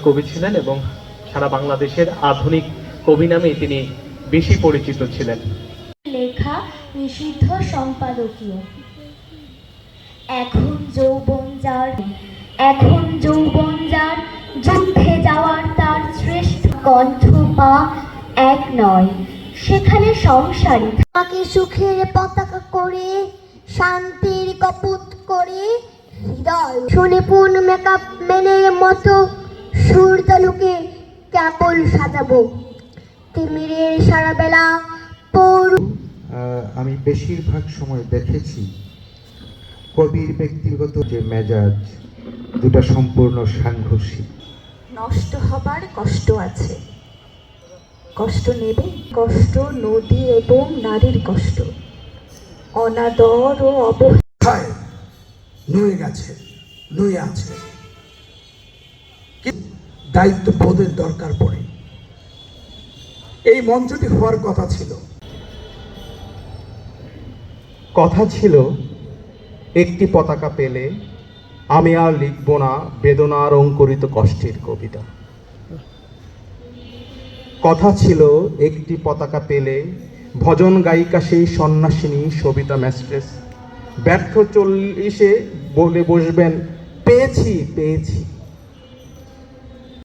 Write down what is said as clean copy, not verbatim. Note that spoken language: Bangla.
কবি ছিলেন এবং সারা বাংলাদেশের আধুনিক কবি নামেই তিনি বেশি পরিচিত ছিলেন। লেখা নিষিদ্ধ সম্পাদকীয়। এখন যৌবন যার, এখন যৌবন যার, যুদ্ধে যাওয়ার তার শ্রেষ্ঠ কণ্ঠ পা এক নয়, সেখানে সংসারী তাকে সুখের পতাকা করে, শান্তির কপুত করে, হৃদয় সুনিপুণ মেকআপ মেনের মতো সুরতালুকে কেবল সাজাবো তিমিরের সারা বেলা। আমি বেশিরভাগ সময় দেখেছি কবির ব্যক্তিগত যে মেজাজ দুটা সম্পূর্ণ সাংঘর্ষিক। নষ্ট হবার কষ্ট আছে, কষ্ট নেবে, কষ্ট নদী এবং নারীর কষ্ট, অনাদর ও অবহেলায় নুয়ে গেছে, নুয়ে আছে, দায়িত্ববোধের দরকার পড়ে। এই মঞ্চটি হওয়ার কথা ছিল একটি পতাকা পেলে আমি আর লিখব না বেদনার অঙ্কুরিত কষ্টের কবিতা। কথা ছিল একটি পতাকা পেলে ভজন গায়িকা সেই সন্ন্যাসিনী সবিতা ম্যাস্ট্রেস ব্যর্থ 40-এ বলে বসবেন পেয়েছি পেয়েছি।